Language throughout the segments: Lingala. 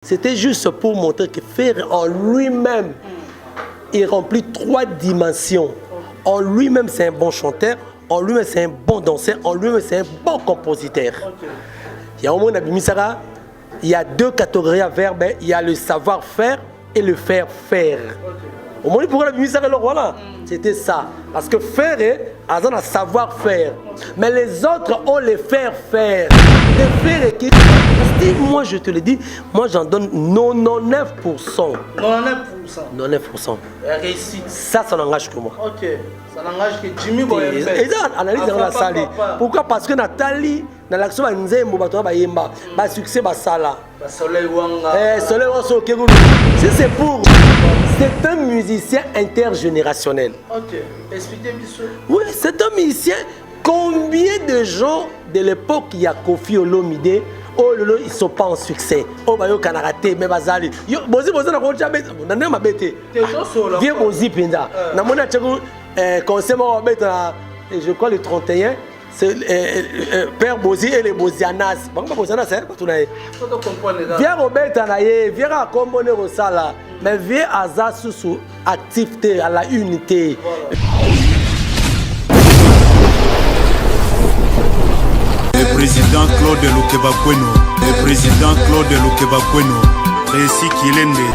C'était juste pour montrer que Ferré en lui-même, il remplit 3 dimensions. En lui-même, c'est un bon chanteur. En lui-même, c'est un bon danseur. En lui-même, c'est un bon compositeur. Il y a au moins il y a 2 catégories à verbes. Il y a le savoir-faire et le faire-faire. Au moins, pourquoi la musique le roi là? C'était ça. Parce que faire, a un savoir-faire. Mais les autres ont le faire-faire. Le faire qui... Moi, je te le dis, moi, j'en donne 99%. 99%. Réussite. Ça n'engage que moi. Ok. Ça n'engage que Jimmy Boyembe. Et ça, analyse dans la salle. Pourquoi? Parce que Nathalie, dans l'action, elle nous a dit succès, Sala. Soleil Wanga. Si c'est pour. C'est un musicien intergénérationnel. Ok. Expliquez-moi ça. Oui, c'est un musicien. Combien de gens de l'époque, il y a Kofi Olomide, oh lolo, ils ne sont pas en succès. Oh, bah, yo, kanaraté, mais bazali. Yo, bozi, bozi, na koncha bête. On a ma bête. Viens, bozi, pinda. Na mona tchèque, conseil, moi, bête, je crois le 31. C'est Père Bozi et les Bozianas. Bon, Bozianas, c'est quoi tout là? Viens Robert Anaye, viens à Combone Rosala, mais viens à Zassou activité, à la unité. Le président Claude Lukebakweno, le président Claude Lukebakweno, Réci Kilende.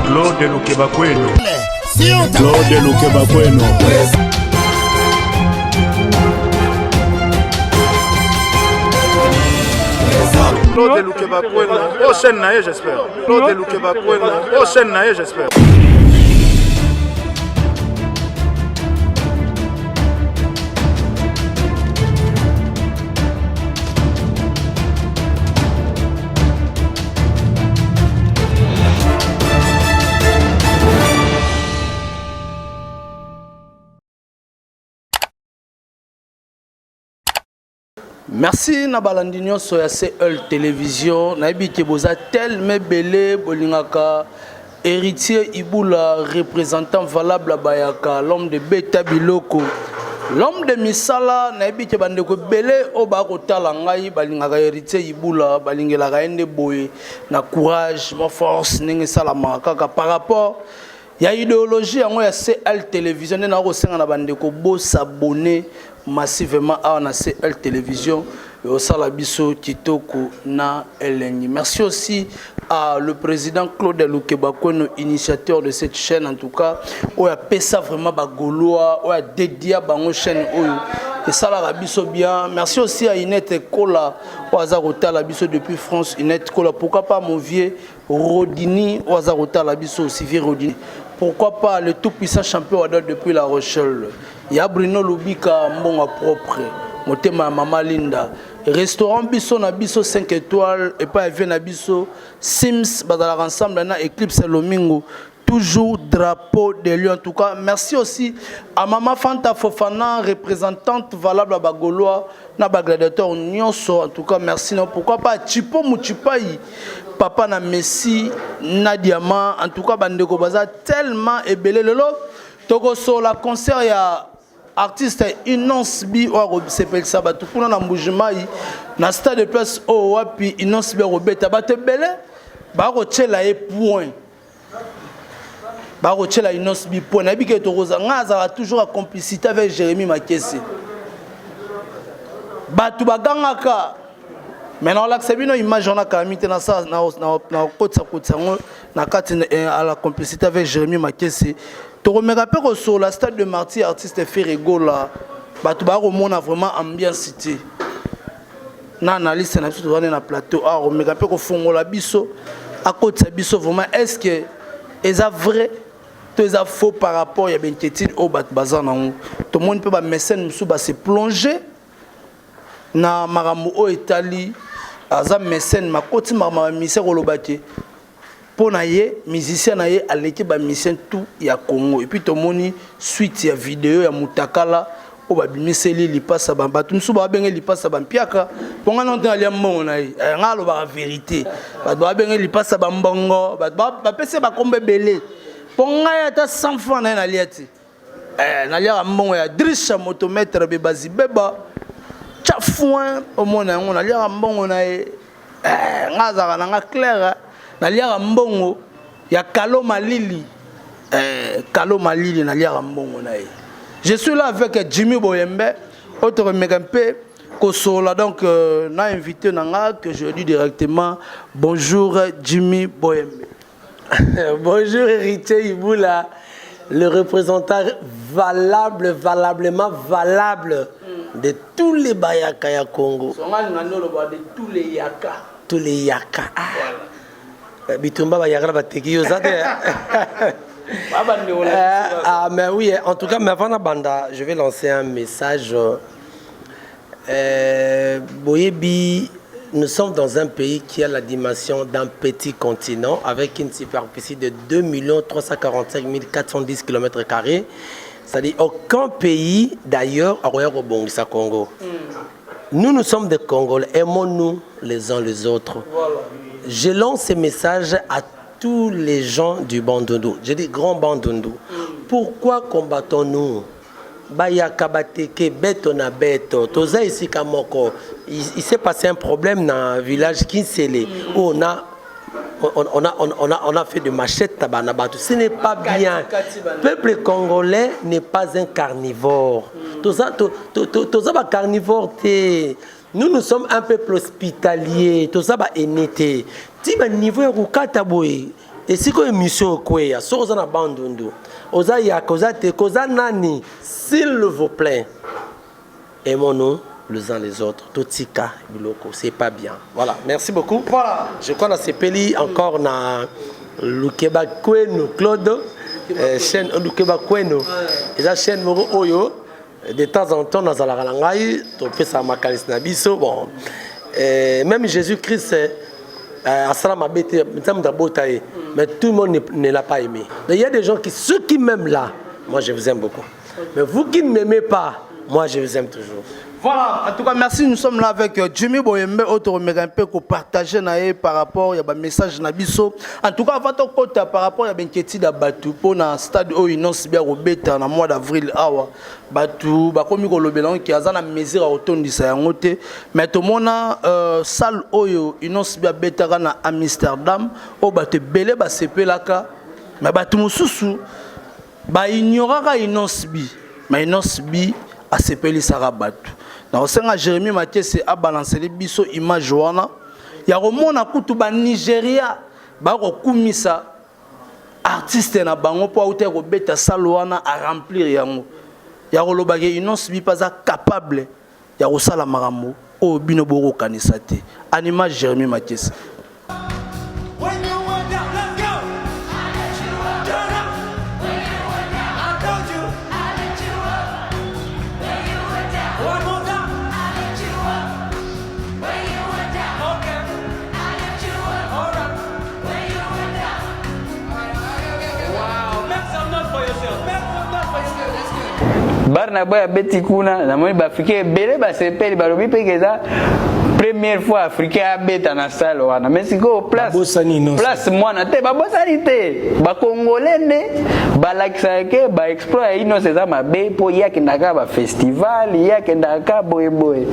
Claude Lukebakweno. Claude Lukebakweno. Claude Lukebakweno. Prochaine naïe, j'espère. Claude Lukebakweno. Prochaine naïe, j'espère. Merci Nabalandinho sur CL Télévision. Naïbi Keboza tellement belé bolingaka héritier Iboula représentant valable à Bayaka l'homme de Beta Biloko l'homme de Misala Naïbi Kebandeko belé au Bakota Langai balingaka héritier Iboula balingela gaende boy na courage ma force ningi salama kaka par rapport il y a idéologie en moi CL Télévision na ko senga na bandeko bo s'abonner massivement à la CL Télévision et au Salabiso Kitoko na Eleni. Merci aussi à le président Claude Lukebakweno, initiateur de cette chaîne en tout cas. On a fait ça vraiment bagoloa, on a dédié à bango chaîne et ça la biso bien. Merci aussi à Inette Kola, au Azarota la biso depuis France. Inette Kola, pourquoi pas mon vieux Rodini, au Azarota la biso aussi vieux Rodini. Pourquoi pas le tout puissant champion depuis La Rochelle. Il y a Bruno Lubika, mon propre, mon thème Maman Linda. Restaurant Bisso na Bisso 5 étoiles et pas na Bisso Sims badala ensemble na Eclipse Lomingo. Toujours drapeau de lui en tout cas. Merci aussi à Maman Fanta Fofana, représentante valable à Bagoloa, na Bagladiateur Nyonso. En tout cas, merci. Non, pourquoi pas Chipo Mouchipai, Papa na Messi, na Diamant. En tout cas, Bandeko Baza tellement ébélé le lot. Togo sur la concert, il y a artiste Inonce Bi ou s'appelle ça batou pour na Mbujimai na stade de place au wapi Inonce Bi Robeta batte belé ba ko tchela e point ba ko tchela Inonce Bi point na bi ke to roza ngaza toujours en complicité avec Jérémy Makesse batou bagangaka maintenant là c'est bien image on a kamité na ça na kotsa na kati à la complicité avec Jérémy Makesse. Tu remarques sur la stade de Marty, artiste Ferrego là, tu vas vraiment ambiance cité. Na analyse na tout na plateau, ah remarque que fond la biso, à côté biso vraiment est-ce que est vrai, tout est faux par rapport il y a une inquiétude au bat bazar na tout le monde peut ba mécène musu ba se plonger na marambo o Italie, aza mécène ma côté marama misère olobate. Pour naie musicien naie à l'équipe ba musicien tout ya Congo et puis to moni suite ya vidéo ya mutakala o ba bimiseli li passe ba batu nsu ba benga li passe ba mpiaka ponga non ali mbongo naie ngalo ba vérité ba benga li passe ba mbongo ba pese ba kombe belé ponga ya ta 100 francs na liati naliaka mbongo ya Drisha motomètre bebazi beba chafouin omona yango naliaka mbongo na ye ngazaka nanga claire naliaka mbongo ya Kalo Malili naliaka mbongo na ye. Je suis là avec Jimmy Boyembe autre megampe kosola donc na invité nanga que je dis directement bonjour Jimmy Boyembe. Bonjour Héritier Iboula, le représentant valablement valable de tous les Bayaka ya Congo. De tous les Yaka. Tous les Yaka. Bitumba Bayaka bateki yo zate. Ah mais oui, en tout cas, mais avant la banda, je vais lancer un message. Boyebi, nous sommes dans un pays qui a la dimension d'un petit continent avec une superficie de 2 345 410 km². C'est-à-dire aucun pays d'ailleurs a au Bongisa Congo. Nous sommes des Congolais, aimons-nous les uns les autres. Voilà. Je lance ce message à tous les gens du Bandundu. Je dis grand Bandundu. Pourquoi combattons-nous? Bayaka bateke beto na beto. Toza ici kamoko. Il s'est passé un problème dans le village Kinsele où on a fait de machettes tabanabatu. Ce n'est pas bien. Le peuple congolais n'est pas un carnivore. Toza ba carnivore te. Nous sommes un peuple hospitalier. Toza ba enete. Ti ba niveau rukata boy. Et si ko émission ko ya so za na Bandundu. Oza ya koza te koza nani. S'il vous plaît, aimons-nous les uns les autres. Totika, Biloko, c'est pas bien. Voilà, merci beaucoup. Voilà. Je crois que c'est Peli encore na Lukeba Kweno, Claude, chaîne Lukeba Kweno. Et la chaîne Moro Oyo, de temps en temps, dans la Rangaï, tu ça Makalis Nabiso. Bon, même Jésus-Christ, mais tout le monde ne l'a pas aimé. Mais il y a des gens qui, ceux qui m'aiment là, moi je vous aime beaucoup. Mais vous qui ne m'aimez pas, moi je vous aime toujours. Voilà, en tout cas, merci. Nous sommes là avec Jimmy Boyembe, autre mégampé pour partager par rapport à message Nabiso. En tout cas, votre côté par rapport à l'inquiétude à Batu pour un stade où il n'ose bien au bêta dans le mois d'avril. Batu, comme il y a qui a une mesure à automne de Sayangote. Mais tout le monde a salle où il n'ose bien bêta à Amsterdam, où Batu belé ba sepe laka, mais Batu mususu. Ba ignorera inosbi mais inosbi a sepeli sarabatu na osenga Jérémie Mathieu a balancé les biso image wana ya romona kutu ba Nigeria ba ko kumisa artiste na bango po auter ko beta salwana a remplir yango ya koloba ke inosbi pas capable ya ko sala marambo o bino boko kanisate anima Jérémie Mathieu. Barna boya beti kuna na moni ba africain belé ba sepeli ba lobi pe keza première fois africain a beta na salle wana mais siko place mwana te ba bosani te ba congolais ne ba lakisa ke ba explorer ino seza mabe po yakendaka ba festival yakendaka boy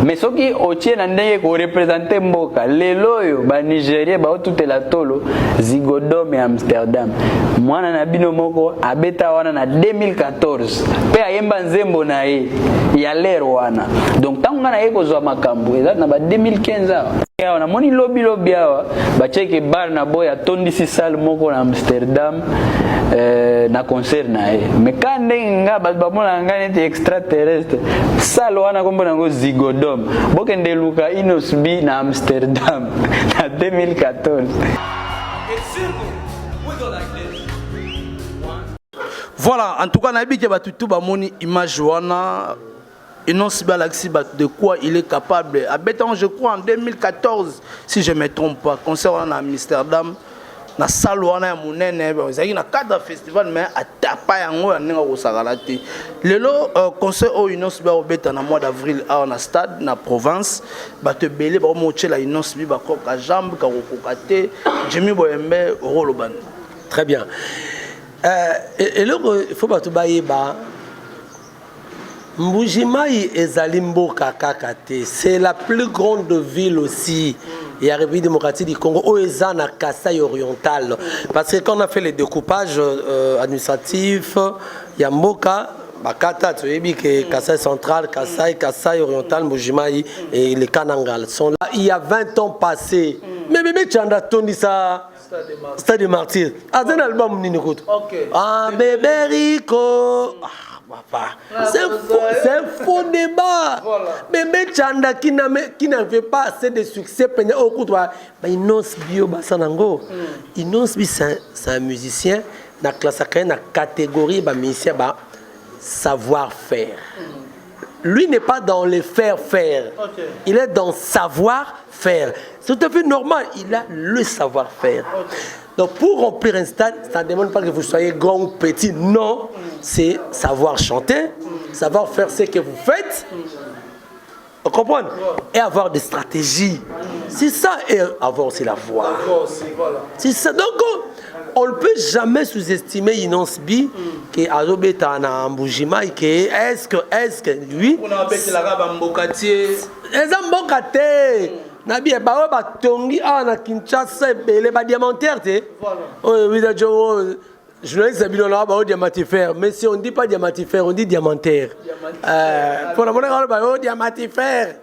mais ce qui obtient un ndenge ko représenter mboka lelo yo ba Nigeria ba otutela tolo Zigodome Amsterdam mwana na bino moko abeta wana na 2014 pe ayemba nzembo na ye ya lero wana donc tanga na ye kozwa makambo eza na ba 2015 awa na moni lobi awa ba cheke bar na boya tondisi salle moko na Amsterdam na concert na ye mais quand nga ba mona ngane te extraterrestre salle wana kombo nango Zigodome bokende luka inosbi na Amsterdam na 2014. Voilà, en tout cas, nabi ke batutu ba moni image wana inosbi alaxi de quoi il est capable. Abetan je crois en 2014 si je me trompe pas concert wana à Amsterdam na salle wana ya munene ezaki na cadre festival mais atapa yango ya ndenge kosakala te lelo concert oyo inosbi obeta na mois d'avril awa na stade na province bato ebele bakomotela inosbi bakoka jambe kakokoka te Jimmy Boyembe orolobani. Très bien. Et là, il faut pas tout bailler bas. Mbujimai et Zalimboka Kakate, c'est la plus grande ville aussi. Il y a la République démocratique du Congo, Oezana Kassai oriental. Parce que quand on a fait les découpages administratifs, il y a Mboka, Bakata, tu sais, Kassai central, Kassai oriental, Mbujimai et les Kanangal sont là. Il y a 20 ans passés. Mais bébé Tchanda Tony ça. Stade des Martyrs. Ah, c'est un album Ninikout. Ah, bébé Rico. C'est un faux débat. Voilà. Bébé Tchanda qui n'avait pas assez de succès, il n'ose bio basanango. Il n'ose bio, c'est un musicien. Dans la catégorie musicien, savoir-faire. Lui n'est pas dans le faire-faire. Il est dans savoir-faire. C'est tout à fait normal. Il a le savoir-faire. Donc pour remplir un stade, ça ne demande pas que vous soyez grand ou petit. Non, c'est savoir chanter, savoir faire ce que vous faites. Vous comprenez? Et avoir des stratégies. C'est ça. Et avoir aussi la voix. C'est ça. Donc on ne peut jamais sous-estimer Inonce Bi que Azobeta na Mbujima et que est-ce que lui on a fait la rabe Mbokatier Mbokate Nabi ba ba tongi na Kinshasa belé ba diamantaire te voilà oui je ne sais pas si diamantifère, mais si on ne dit pas diamantifère, on dit diamantaire. Pour la monnaie, on dit diamantifère.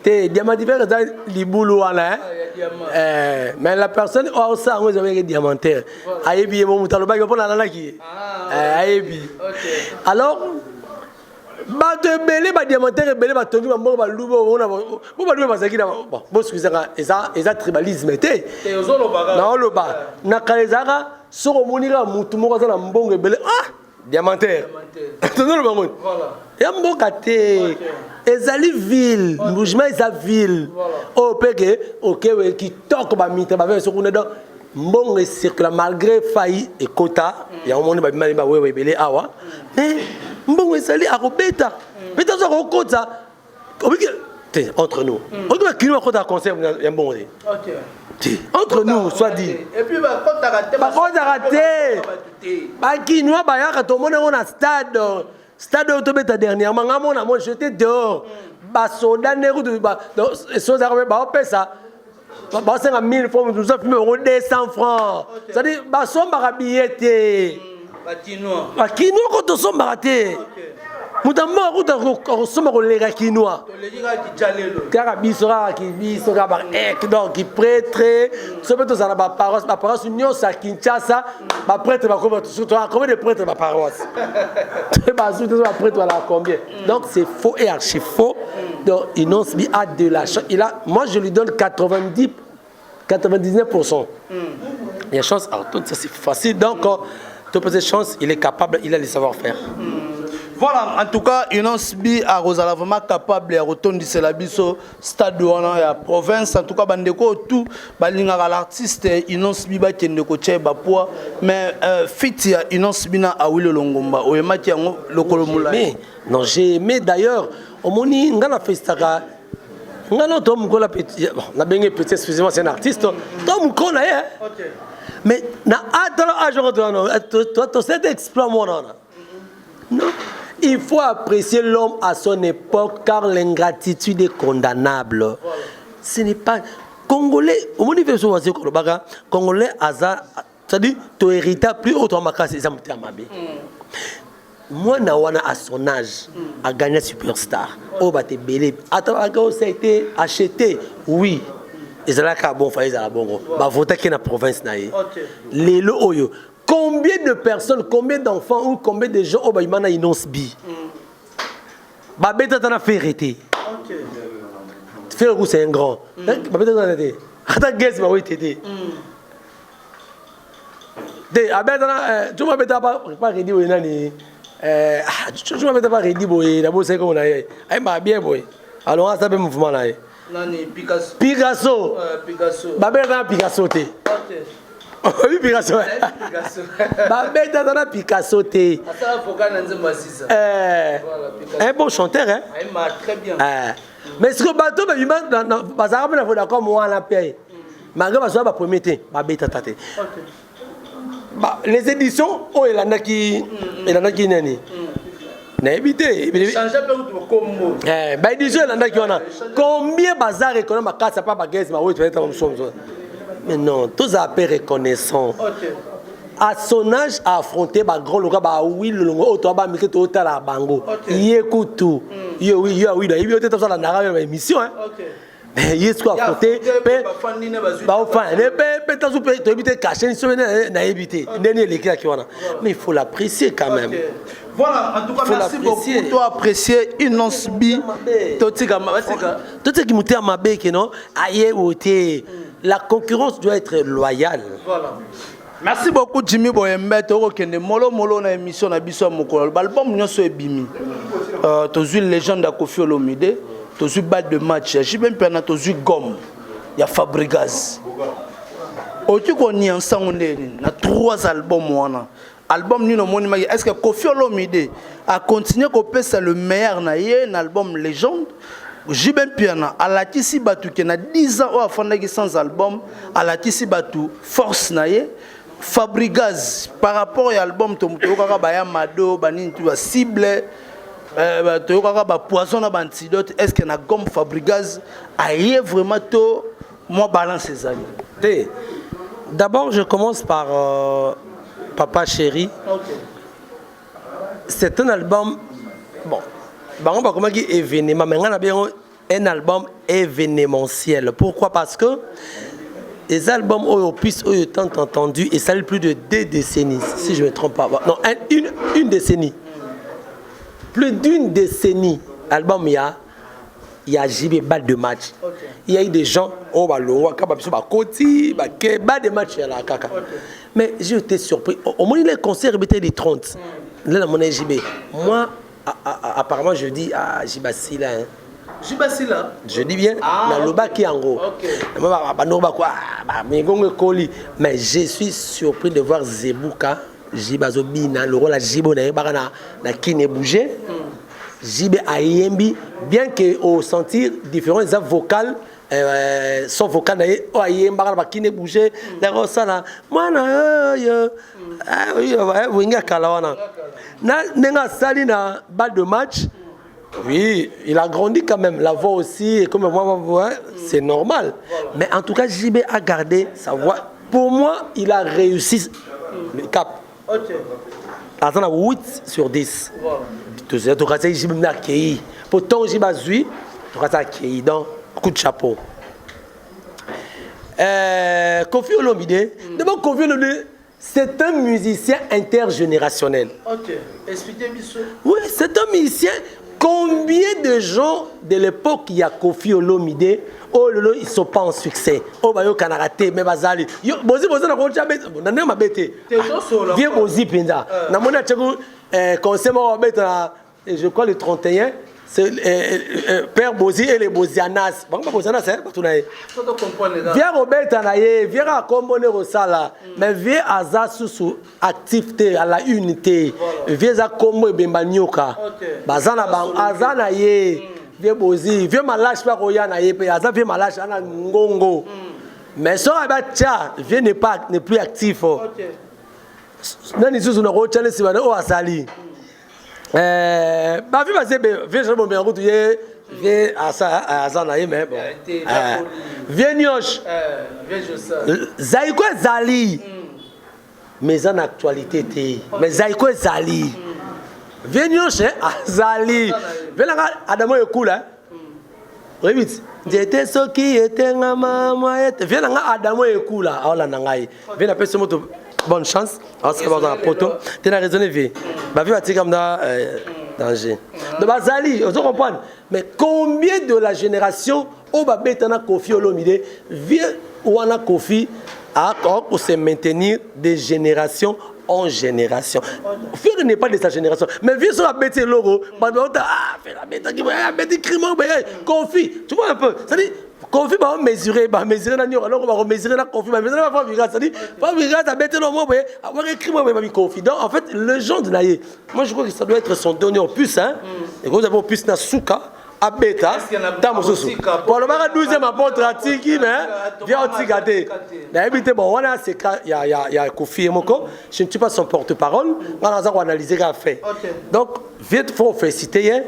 Diamantifère, c'est liboulou. Mais la personne, on sait que c'est diamantaire. Aïebi, mon mouton, le bague, on a la qui. Aïebi. Alors, bateau belé, diamantaire, belé, bateau, on va loubo, on va louer parce qu'il a. Bon, excusez moi, ils ont tribalisme. Non, le bas. Nakalezara. Si on a un bon diamantaire, il y a un bon côté. Ezali ville, Mbujima est ville. Au Pégué, ok, qui toque ba mite, ba vers ce qu'on est dans. Mbong circule malgré failli et quota. Il y a un monde qui m'a ouais belé awa. Mais Mbong ezali à Robeta. Mais dans ce quota, entre nous. On doit qu'il nous a concert, il y a un bon. Entre nous, soit dit. Et puis, quand tu as raté, qui nous a tout le monde est en stade. Stade autobeta dernièrement, on a jeté dehors. Basoda Nero de choses à remettre, ça. C'est à 1000 francs, nous avons 200 francs. C'est-à-dire, Basson Barabillete. Bakinois, quand on s'en baraté. Moutama ressemble au lega quinoa. Carabi sera qui prêtre. Ce peut être la paroisse union sa Kinshasa. Ma prêtre va combien de prêtres ma paroisse? Prêtre voilà combien? Donc c'est faux et archi faux. Donc il a de la chance. Moi je lui donne 99%. Il y a chance. Alors tout ça c'est facile. Donc tu peux chance, il est capable, il a le savoir-faire. Voilà, en tout cas, Inonce Bi a vraiment capable de retourner sur la biso stade de la province. En tout cas, bandeko tout, balinga l'artiste Inonce Bi ba tiende ko tche ba poa, mais fit ya Inonce Bi na awilo longomba. O yemaki yango lokolo mula. Mais non, j'ai aimé d'ailleurs. Au moni ngana festaka. Ngana to mkola petit, na bengue petit, excusez-moi, c'est un artiste. To mkola OK. Mais na atala agent toi c'est exploit mon non. Il faut apprécier l'homme à son époque car l'ingratitude est condamnable. Voilà. Ce n'est pas Congolais. Au moment où Congolais, c'est-à-dire ton héritage plus haut en macasse, c'est ça. Moi, Nawana à son âge a gagné Superstar. Oh bah t'es belé. Attends, ça a été acheté. Oui. Ils ont la bon, ils ont la bon. Bah voter qui est dans la province naïe. Les loyaux. Combien de personnes, combien d'enfants ou combien de gens au Baïmana Inonce Bi? Babeta t'en a fait arrêter. Faire où c'est un grand. Babeta t'en a arrêté. Attends, guess, bah oui, t'étais. Tu m'as pas ready, oui, nani. Tu m'as pas ready, boy. D'abord, c'est comme on a eu. Aïe, ma bien, boy. Alors, on a fait mouvement là. Nani, Picasso. Picasso. Babeta Picasso, t'es. Oui, Picasso. Babeta dans la Picasso. Un bon chanteur, hein? Très bien. Mais ce que bateau, il d'accord, moi, on a payé. Malgré que je premier thé, Babeta tate. Bah, les éditions, oh, il en a qui nani. N'a évité. Bah, édition, il en a qui en a. Combien bazar économique ma carte, ça pas bagaise, ma oui, tu vas être comme ça. Mais non, tous à peu reconnaissant. À son âge, à affronter bah gros local bah oui le longo auto bah mais que tout à la bango. Il écoute tout. Il il était dans la narration émission hein. Mais il est quoi affronter bah enfin peut tant peut tu éviter cacher sur na éviter dernier l'éclat qui wana. Mais il faut l'apprécier quand même. Voilà, en tout cas, merci beaucoup pour toi apprécier une once bi. Tout ce qui m'a ma bec non aïe la concurrence doit être loyale. Voilà. Merci beaucoup Jimmy Boyembe tokende molo na émission na biso mokolo l'album nyonso ebimi tozu légende ya Koffi Olomide tozu balle de match j'ai même pena tozu gomme ya Fabregas otu ko ni ensemble na 3 albums wana album ni no moni maki est-ce que Koffi Olomide a continué ko pesa le meilleur na ye na album légende Jibem Piana à la tisi batu qui na 10 ans au fondaki sans album à la tisi batu force na ye Fabregas par rapport à l'album toyokaka baya mado banini tu cible toyokaka ba poison na antidote est-ce que na gomme Fabregas aye vraiment to moi balance ces années. D'abord je commence par Papa Chéri. C'est un album bon on va comment dire événement mais on a bien un album événementiel. Pourquoi? Parce que les albums ont tant entendu et ça a plus de 2 décennies, si je ne me trompe pas. Non, une décennie. Plus d'une décennie. Album, il y a JB balle de match. Il y a eu des gens, oh, bah, Koti, balle de match, là, kaka. Mais j'ai été surpris. Au moins, les concerts étaient les 30. Là, mon JB. Moi, apparemment, je dis à JB Sila, hein. Je dis bien, mais je suis surpris de voir Zebuka, Jibazobina, le rôle à Jibona, na qui n'est bougé. Jibé Ayembi, bien qu'au sentir différents vocales, son vocal n'a pas qui n'est bougé. D'ailleurs, ça là, moi, na balle de match. Oui, il a grandi quand même, la voix aussi, et comme moi, c'est normal. Mais en tout cas, JB a gardé sa voix. Pour moi, il a réussi le cap. Attends, 8 sur 10. Tu sais, tu as JB n'a accueilli. Pourtant, JB a zui, tu as accueilli. Donc, coup de chapeau. Koffi Olomide. D'abord, Koffi Olomide, c'est un musicien intergénérationnel. Ok, expliquez-moi ça. Oui, c'est un musicien. Combien de gens de l'époque il y a Koffi Olomide, oh lolo ils sont pas en succès. Oh bah yo kanaraté mais bazali. Yo bozi na koncha bête. Na nema bête. Viens bozi pinza. Na mona tchego conseil mo bête je crois le 31 c'est Père Bozi et les Bozianas. Bon Bozianas hein pas tout na. Viens Roberta na ye, viens à Kombone Rosala, mais viens à Zasusu activité à la unité. Viens à Kombo Bembanyoka. Bazana bang azana ye. Viens Bozi, viens malache pas Roya na ye, pe azana viens malache ana ngongo. Mais ça abacha, viens n'est plus actif. Nani zuzu na ko challenge bana o asali. Bah viens je me route viens à ça mais bon viens Nyosh Zaïko Zali mais en actualité mais Zaïko Zali viens Nyosh Zali viens là Adamo est cool hein vite j'étais ce qui était maman viens là Adamo est cool là oh là nangai viens appeler ce moto. Bonne chance. Alors, c'est dans la poteau. Tu as raison, vie. Ma vie va être comme dans danger. De Bazali, vous comprenez. Mais combien de la génération au Babetana Koffi Olomide vient ou en a Koffi pour se maintenir de génération en génération. Fier n'est pas de sa génération. Mais viens sur la bête logo. Fais la bête crime. Koffi. Tu vois un peu. C'est-à-dire. Koffi va mesurer alors on va mesurer la Koffi va mesurer la Fabregas ça dit Fabregas a bêté le mot avoir écrit moi Koffi donc en fait le genre de naïe moi je crois que ça doit être son dernier opus hein et quand vous avez opus na souka à bêta dans sous pour le bar 12e apôtre atiki mais vient otigate na ebité bon on a c'est il y a Kofi Moko je ne suis pas son porte-parole on a analysé qu'a fait donc vite faut féliciter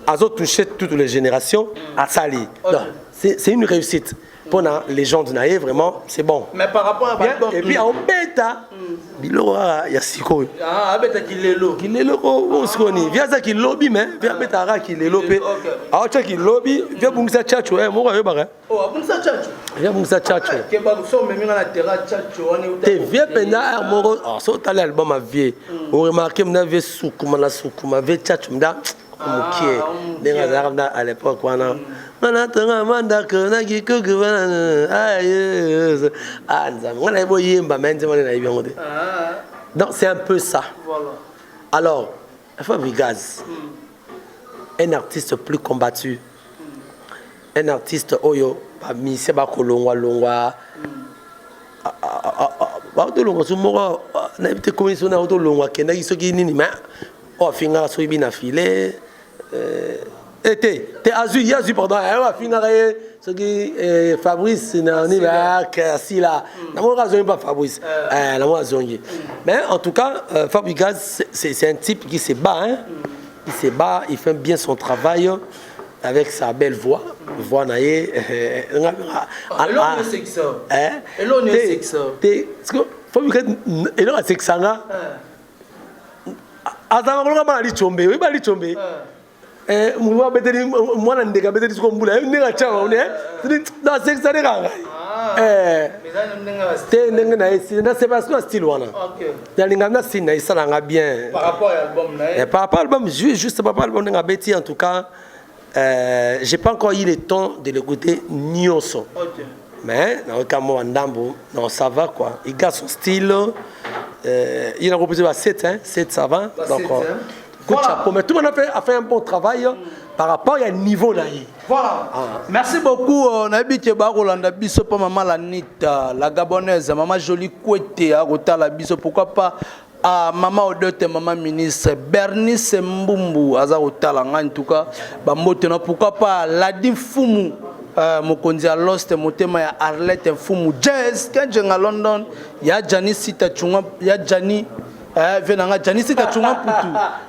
à toucher toutes les générations à Sali c'est une réussite pour les gens de Naïe vraiment c'est bon mais par rapport à et puis en bêta bilo il y a siko bêta kilelo on se connaît via ça qui lobby mais via bêta ra qui le lobby ah tu qui lobby via bungisa chacho moi yo ba bungisa chacho via bungisa chacho ke ba so même na terra chacho on te via pena moro so tala album a vie on remarqué m'na vie soukuma vie chacho m'da mokie denga zarabna à l'époque wana manatanga mandaka na gikugu nzambe boyemba menze mona na ibiongo de donc c'est un peu ça voilà alors Fabigaz un artiste plus combattu un artiste oyo ba mise ba kolongwa longwa ba to longwa sumoko na bite commission na to longwa kenda isoki nini mais o finga so ibina file t'es Azu pardon on finira ce qui Fabrice n'est pas si là n'amon raison pas Fabrice n'amon raison mais en tout cas Fabigaz c'est un type qui se bat hein il se bat il fait bien son travail avec sa belle voix naïe alors c'est ça alors c'est ça Fabigaz et là c'est ça là azama ko ngama li chombe we ba li chombe moi beteli mwana ndeka beteli ko mbula ninga chawa une dans c'est ça renga te ndenge na esi na c'est parce que style wana OK na linga na sina isala nga bien par rapport à l'album na par rapport à l'album juste par rapport à l'album nga beti en tout cas j'ai pas encore eu le temps de l'écouter nyoso OK mais dans le cas moi ndambo non ça va quoi il garde son style il a proposé à 7 hein 7 ça va donc voilà. Chapeau, mais tout le monde a fait un bon travail par rapport à un niveau là. Voilà. Merci beaucoup. On a habité Barolanda Biso pour maman la Nita, la Gabonaise, maman jolie Kouete, à Rota la Biso, pourquoi pas à maman Odote, maman ministre, Bernice Mbumbu, à Rota la en tout cas, Bamotena, pourquoi pas Ladim Fumu. Mokonzi a Lost motema ya Arlette Fumu Jazz quand je à London ya Jani Sita Chunga ya Jani venanga Jani Sita Chunga Putu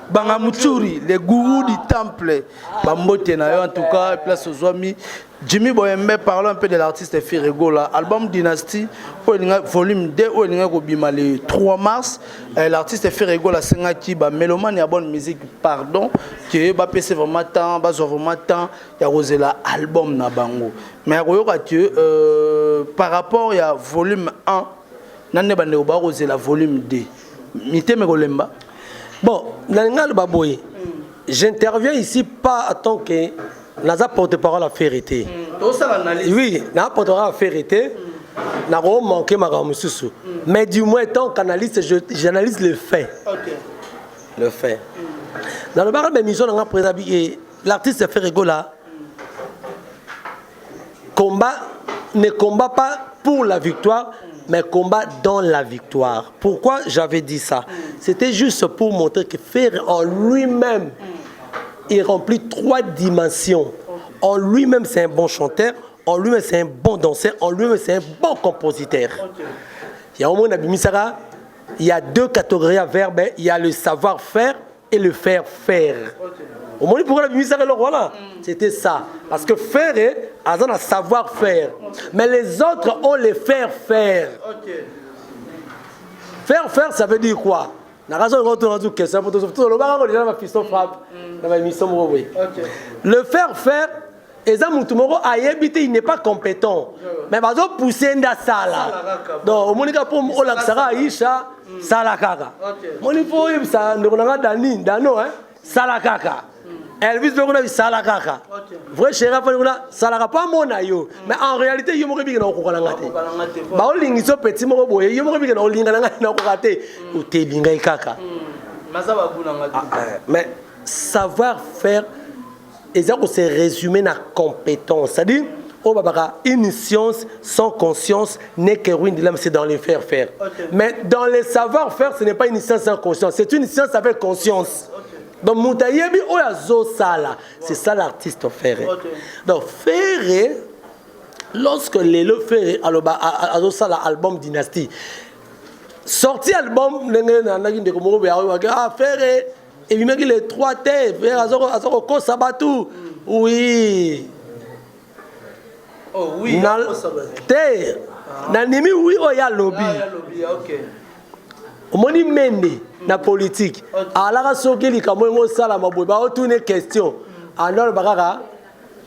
banga Muchuri les gourous du temple bambote na yo en tout cas place aux amis Jimmy Boyembe parlons un peu de l'artiste Ferrego là album Dynasty volume 2 où il y a le 3 mars l'artiste Ferrego la sengaki ba mélomane ya bonne musique pardon que ba PC vraiment temps ba zo vraiment temps ya rozela album na bango mais royoka que par rapport ya volume 1 nande bande ba rozela volume 2 miteme kolemba bon nalinga ba boye j'interviens ici pas en tant que naza porte-parole à vérité. Oui, na porte-parole à vérité. Na ro manqué ma ramususu. Mais du moins tant qu'analyste j'analyse le fait. OK. Le fait. Dans le bar de mission on a présenté l'artiste Ferrego là. Ne combat pas pour la victoire mais combat dans la victoire. Pourquoi j'avais dit ça? C'était juste pour montrer que Ferrego en lui-même il remplit 3 dimensions. En lui-même, c'est un bon chanteur. En lui-même, c'est un bon danseur. En lui-même, c'est un bon compositeur. Okay. Il y a au moins il y a 2 catégories à verbe. Il y a le savoir-faire et le faire-faire. Okay. Au moins, pourquoi la voilà. C'était ça. Parce que faire est un savoir-faire. Okay. Mais les autres ont le faire-faire. Okay. Faire-faire, ça veut dire quoi? Le faire-faire, il n'est pas compétent. Mais il va pousser dans la salle. Donc, au Monica pour Olaxara, Isha, Salakaka. Monipo, ça ne connaît pas Dano, Salakaka. Elvis Begouna, Salakaka. Vrai chéri, Salaka, pas mon aïe. Mais en réalité, il y a un peu de temps. Il y a petit mot, il y a un peu de temps. Mais savoir-faire, c'est résumé dans la compétence. C'est-à-dire, une science sans conscience n'est que ruine de l'âme, c'est dans les faire-faire. Okay. Mais dans les savoir-faire, ce n'est pas une science sans conscience, c'est une science avec conscience. Okay. Donc Moutayebi Oyazo Sala, c'est ça l'artiste Ferré. Donc Ferré, lorsque Lélo Ferré a Sala album Dynastie, sorti album Ferré, et puis même les 3 T, Azoro Sabatou, oui. Oh oui, T, Nanimi oui Oya Lobby. Moni Mende na politique. Alors sokeli kamongo sala maboy ba tourner question. Alors baraka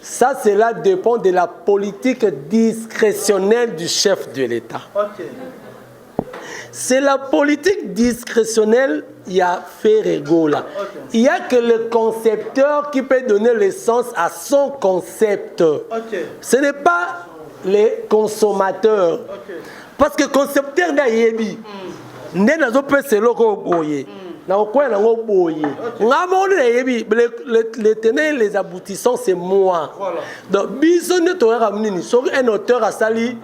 ça cela dépend de la politique discrétionnelle du chef de l'État. C'est la politique discrétionnelle, il y a Ferrego là. Il n'y a que le concepteur qui peut donner l'essence à son concept. Ce n'est pas les consommateurs. Parce que concepteur n'a yebi. N'est pas c'est le boye. Na quoi na boye. Les tenants les aboutissants c'est moi. Donc biso ne t'aurait ramené sur un auteur à sali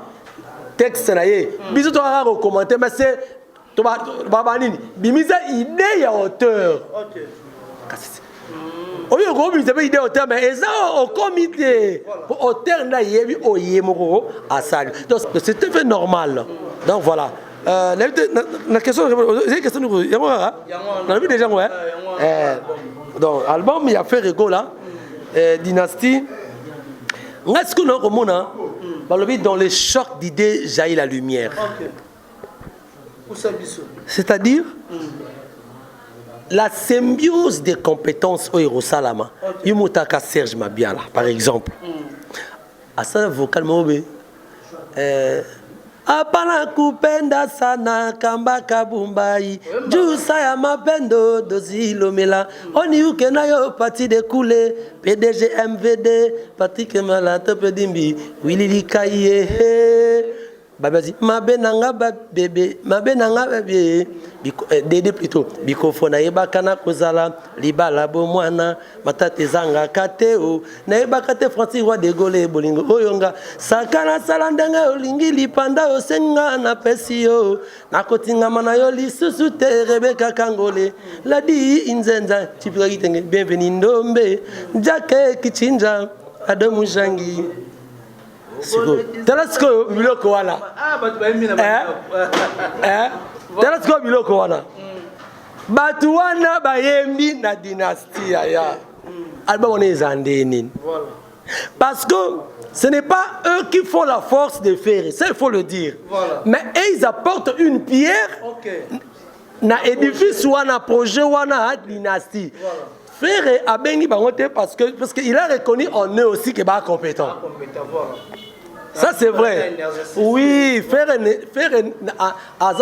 texte na ye. Biso t'aurait recommandé mais c'est babanini. Bimisa idée ya auteur. Oui, on a idée auteur mais ça au comité auteur na yebi oyemoko à sali. Donc c'est tout à fait normal. Donc voilà. La question, on a vu déjà, ouais. Donc, album, il y a fait Ferrego là, Dynastie. Est-ce que nous dans les chocs d'idées jaillit la lumière. C'est-à-dire la symbiose des compétences au Hirosalama. Yumutaka Serge Mabiala, par exemple. À ça, vocal mauvais. Apana kupenda sana kamba kabumbai Jusa ya mapendo dozilo mela Oni uke na yo pati de koule PDG MVD Patrick Malata pedimbi Willy Likaye Babazi mabenanga bébé mabenanga bébé Dédé plutôt bikofo na yebaka na kozala libala bomwana matate zanga kateo na yebaka te Francis Roi de Gaulle bolingo oyonga sakana salandanga olingi lipanda osenga na pesio nakotingama na yo lisusu te Rebecca Kangole ladi inzenza tipika kitenge bienvenue ndombe jake kichinja Adamu Jangi Telasko biloko wana. Telasko biloko wana. Batu wana bayembi na dynastie ya. Album on est andeni. Voilà. Parce que ce n'est pas eux qui font la force de Ferré, ça il faut le dire. Voilà. Mais ils apportent une pierre. Na édifice wana projet wana dynastie. Voilà. Ferré a béni bangote parce qu'il a reconnu en eux aussi qu'il est compétent. Ça c'est vrai. Oui, faire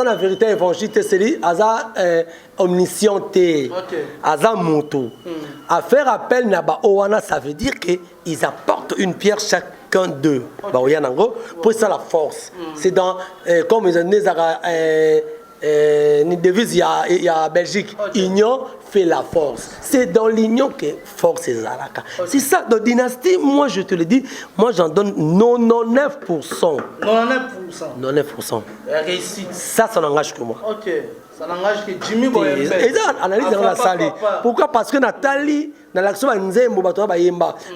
la vérité évangile, c'est lui, omniscient, Aza moto. À faire appel naba owana, ça veut dire qu'ils apportent une pierre chacun d'eux. Pour ça la force. C'est dans comme ils une devise, il y a Belgique. Union fait la force. C'est dans l'union que force est Zalaka. C'est ça, dans Dynastie, moi je te le dis, moi j'en donne 99%. 99%. Réussite. Ça n'engage que moi. Ok. Ça n'engage que Jimmy Boyembe. Et ça, analyse dans la salle. Pourquoi? Parce que Nathalie, dans l'action, elle nous a dit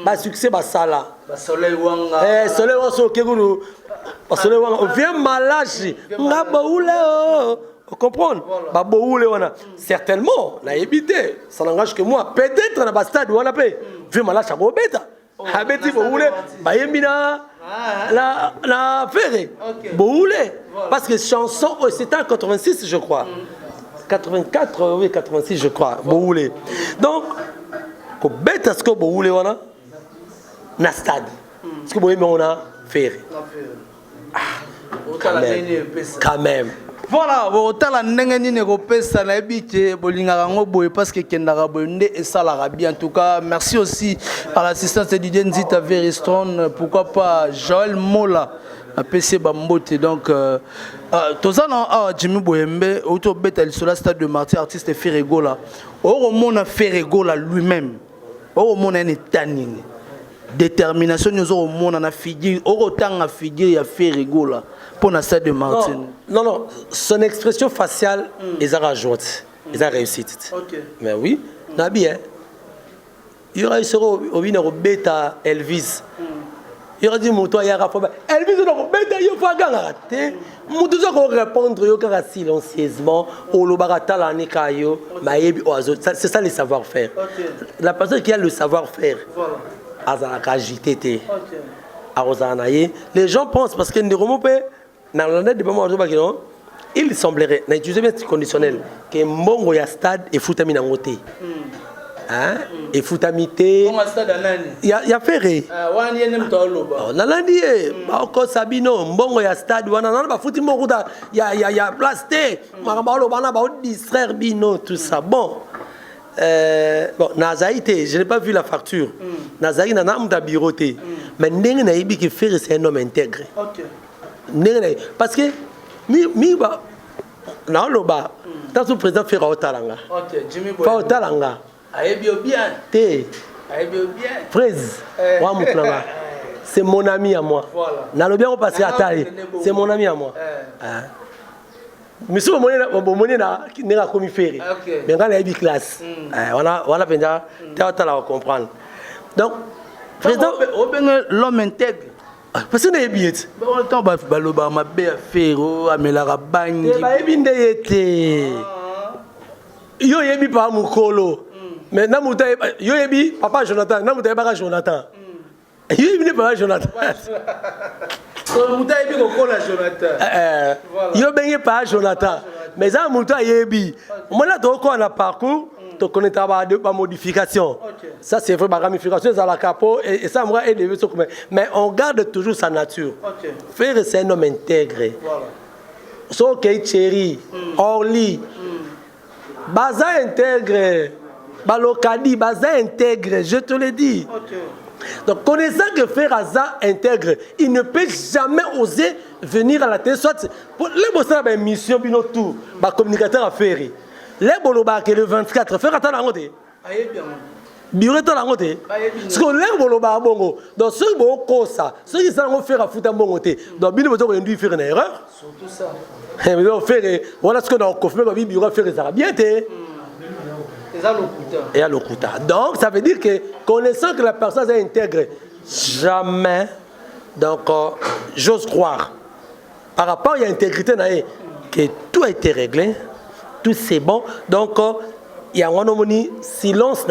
que succès, Sala. Soleil Wanga. Soleil Wanga. On vient malachi. Vous comprenez? Certainement, la évité, ça n'engage que moi. Peut-être dans le stade où on a payé. Vu malachi à Bobeta. Habeti Boule, Bayemina, la Ferré. Boule. Parce que chanson, c'était en 86, je crois. 84, oui, 86, je crois. Boule. Donc, Beta, ce que Boule, on a, na stade. Ce que Boule, on a Ferré. Quand même. Voilà, otala ndenge nini kopesa na ebite bolingaka ngo boye parce que kendaka bonde et ça la bien. En tout cas, merci aussi à l'assistance de Didier Nzita Veriston, pourquoi pas Joël Mola à PC Bambote. Donc tozana Jimmy Boyembe auto beta sur la stade de Martyr artiste Ferrego là. Oromona Ferrego là lui-même. Oromona ne tanine. Détermination nous au monde na figure autant à figure ya Ferrego là pour la stade de Martyr. Non, son expression faciale ils a rajouté, ils a réussi. Mais oui, Nabi, hein. Il y aura au bêta Elvis. Il y aura dit Mouto Yara Elvis on bêta il faut gagner. Mouto ça répondre yo kaka silencieusement au lobarata la nikayo mayebi oazo. C'est ça le savoir-faire. La personne qui a le savoir-faire. Voilà. Azana les gens pensent parce que ne remonte dans l'année de moment il semblerait na utiliser bien conditionnel que mbongo ya stade et foutami na ngoté. Hein? Et foutamité. Il y a ferré. Nalandi ko Sabino mbongo ya stade wana na ba fouti mbongo da ya plasté. Makamba bana ba distraire bino tout ça. Bon. Bon, Nazaïté, je n'ai pas vu la facture. Nazaï n'a pas de bureauté. Mais Nengue Naïbi qui fait c'est un homme intégré. Parce que Miba, dans le bas, dans le président fait Raotalanga. Raotalanga. Fraise, c'est mon ami à moi. Dans le bien, on passe à taille. C'est mon ami à moi. Monsieur Moné n'a commis ferré. Mais quand il y a une classe, on a déjà comprendre. Donc, président, l'homme intègre. Parce que billets. Autant baloba ma bé ferro amelara bangi. Ba ebinde yete. Yo yebi pa mukolo. Mais na muta yo yebi papa Jonathan, na muta ba Jonathan. Yo yebi ne pas Jonathan. So muta yebi ko la Jonathan. Yo benye pas Jonathan. Mais ça muta yebi. Moi là to ko na parcours. Tu connais ta modification. Ça, c'est vrai, la ramification, c'est la capot, et ça, moi, mais on garde toujours sa nature. Faire, c'est un homme intégré. So, chéri, Orly, Baza intégré, Balokadi, Baza intégré, je te le dis. Donc, connaissant que Frère Aza intègre, il ne peut jamais oser venir à la télé. Soit, les bossins ont une mission, tout, les communicateurs à faire. Les boloba que le 24 faire attendre la côté bureau de la côté parce que les boloba bongo donc ceux qui ont ça ceux qui sont faire à foutre bon côté donc bien besoin de faire une erreur surtout ça mais on fait voilà ce que dans confirmer que bureau faire ça bien té et à l'okuta donc ça veut dire que connaissant que la personne est intégrée jamais donc j'ose croire par rapport à l'intégrité que tout a été réglé. Tout c'est bon. Donc, il y a un silence,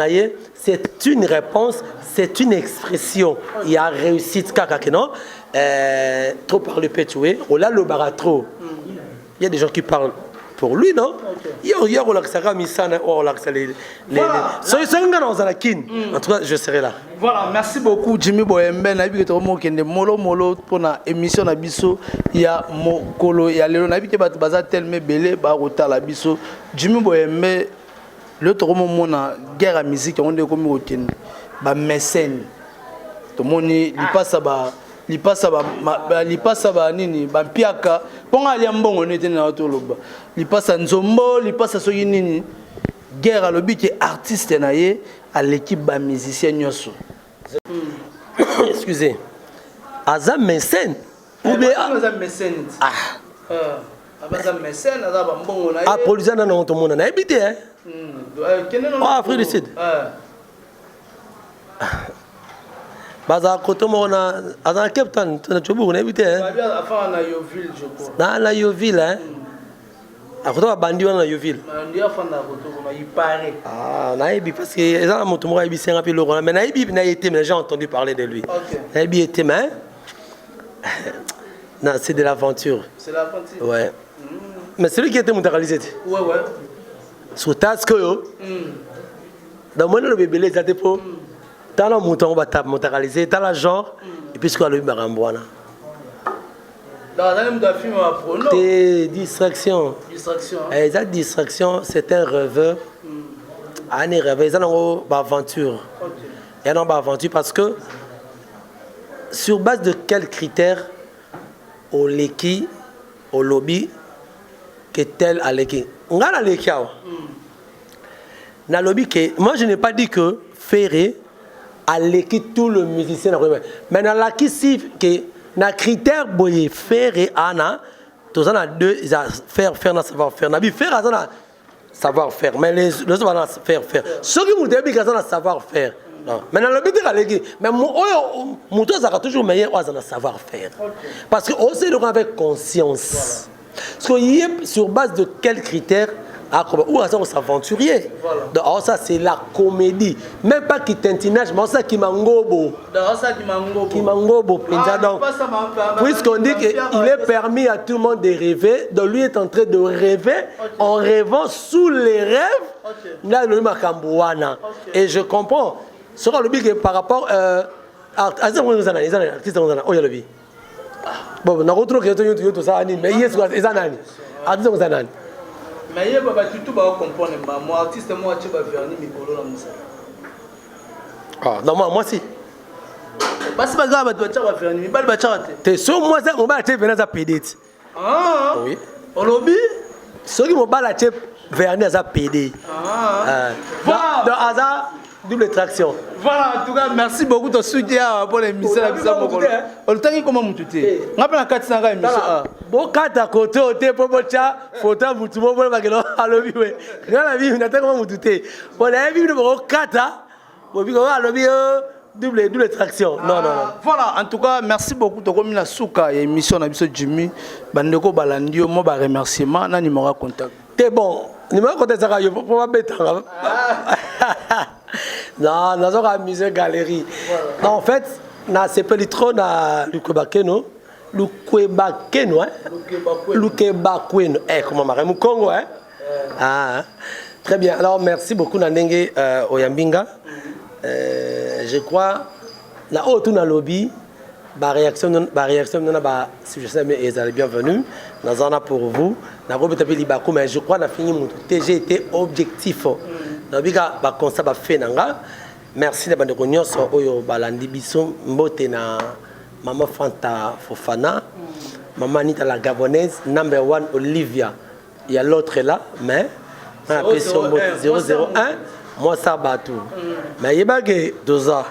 c'est une réponse, c'est une expression. Il y a réussite, non? Trop parler pétué, on l'a le baratro. Il y a des gens qui parlent pour lui, non? Il y a en tout cas, je serai là. Voilà, merci beaucoup Jimmy Boyembe. Molo pour la émission na biso il y a mokolo il y a lelo na bité bato baza tellement belé ba rota la biso Jimmy Boyembe le tomo mona guerre à musique on de comme routine ba mécène to moni li passa ba nini ba piaka ponga ali mbongo nete na to loba li passa nzombo li passa soki nini guerre à lobi qui artiste naie à l'équipe ba musicien nyoso. Excusez. Aza mécène ou bien Aza mécène. Aza mécène Aza mbongo na. Ah police na non to mona na habité hein. Afrique du Sud. Baza koto mona Aza Cape Town na chobu na habité hein. Afin na Yoville je crois. Na Yoville hein. Akoto bandi wana Yoville. Ndia fanda koto na ipare. Ah, naïbi parce que les gens m'ont dit c'est un peu lourd mais naïbi n'a été mais j'ai entendu parler de lui. Naïbi était mais non, c'est de l'aventure. C'est l'aventure. Ouais. Mais celui qui était mondialisé. Ouais. Sur task yo. Dans mon le bébé les até pour dans le mouton va taper mondialisé dans la genre et puis ce qu'on lui marambouana. Dans un film à prono. Des distractions. Et cette distraction, c'est un rêveur. Un rêveur, ils ont une aventure. Ils ont une aventure parce que sur base de quels critères au leki, au lobby, que tel à leki. On a la leki. Dans le lobby, moi je n'ai pas dit que Ferré a leki tout le musicien. Mais dans la leki, si que na critère boye faire et ana tous en a deux ils a faire na savoir faire na bi faire azana savoir-faire. Mais les autres vont faire. Ceux qui m'ont dit qu'ils ont savoir-faire. Maintenant, le but est mais mon toit toujours meilleur à savoir-faire. Parce que on sait avec conscience. Parce que sur base de quels critères ou on s'aventurier. Donc ça c'est la comédie. Même pas qui tintinage, mais ça qui mangobo. Qui mangobo. Puisqu'on dit qu'il est permis à tout le monde de rêver, donc lui est en train de rêver en rêvant sous les rêves. Là, le Makambouana. Et je comprends. Ce sera le but par rapport à artistes. Bon, on a retrouvé que ça anime, mais yes, c'est un anime. Artistes anime. Mais il y a tout comprendre. Moi, artiste, moi, tu vas faire un micro dans ça. Ah, non, moi, si. Parce que tu vas faire un micro. Tu es sûr, moi, ça, on va te venir à PD. Ah, oui. Au lobby? Ceux qui m'ont pas la tête venir à PD. Ah, dans hasard. Double traction. Voilà, en tout cas, merci beaucoup de soutien pour l'émission. On le temps comment vous tout est. On appelle la 400 émission. Bon, 4 à côté, au thé, pour votre chat, photo, vous tout le monde, vous allez à l'objet. Dans la vie, on attend comment vous tout est. On a vu le 4 à l'objet, double traction. Non. Voilà, en tout cas, merci beaucoup. Donc, comme la souka émission, on a vu Jimmy, Bandeko Balandio, moi, remerciement, on a numéro contact. T'es bon. Numéro contact, ça va pas bête. Non, nous avons amusé galerie. Non, en fait, c'est pas le trône à Lukebakeno. Lukebakeno, hein? Lukebakeno. Comment marrer mon Congo, hein? Ah, très bien. Alors, merci beaucoup, Nandenge Oyambinga. Je crois, là, où tout dans le lobby, ma réaction, si je sais, mais ils allaient bienvenue. Nous en avons pour vous. Mais je crois qu'on a fini mon TG était objectif. Merci de bande nyonso oyo balandi biso mbote na Maman Fanta Fofana, Maman Anita la Gabonaise, number 1 Olivia. Il y a l'autre là, mais on a sur 001, moi ça batou. Mais il y a des dosa.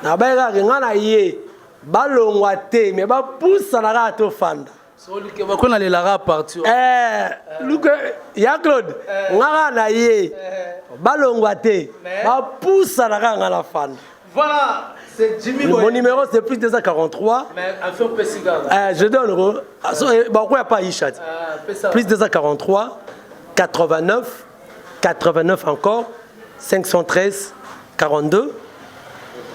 Na ba ga ngana yé balongwa te mais ba pousse na ga to fanda. On a les lara partout. Luke, ya Claude, ngara na yé. Balongwate, ba pousse à la fan. Voilà, c'est Jimmy. Mon numéro c'est plus 243. Mais un peu plus cigare. Je donne. Bon, quoi, pas Ishat. Plus 243, 89 encore, 513, 42.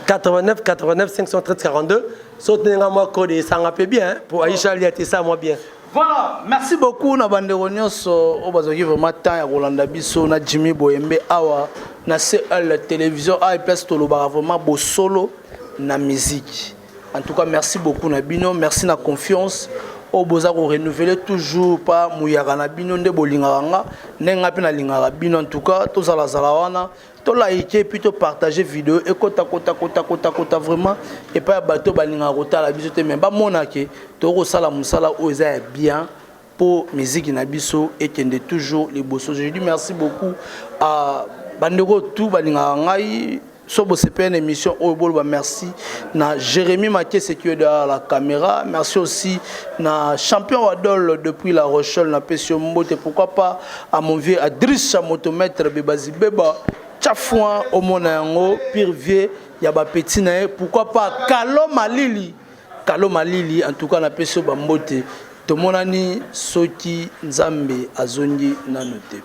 89, 513, 42. Soutenez-moi, moi, code et ça m'a fait bien. Pour Aïcha, il y a ça, moi bien. Voilà, merci beaucoup na banderonios au bazoki vraiment temps ya Rolanda biso na Jimmy Boyembe awa na CL télévision a place to lo vraiment beau solo na musique. En tout cas, merci beaucoup na bino, merci na confiance. Au boza ko renouveler toujours pas muyaka na bino nde bolinganga nenga pe na lingaka bino en tout cas to zala wana to like puis to partager vidéo et kota vraiment et pas bateau balinga kota la biso te mais ba monake to ko sala musala o eza bien pour musique na biso et tende toujours les bossos. Je dis merci beaucoup à bandeko tout balinga ngai. Sobo c'est une émission au bol merci na Jérémy Mathieu c'est qui est derrière la caméra. Merci aussi na champion Wadol depuis La Rochelle na Pesio Mbote, pourquoi pas à mon vieux Adriss Chamotomètre Bebazi Beba Tchafouan au Monango pire vieux yaba petit na pourquoi pas Kaloma Lili en tout cas na Pesio Mbote tomonani soki nzambe azondi na note.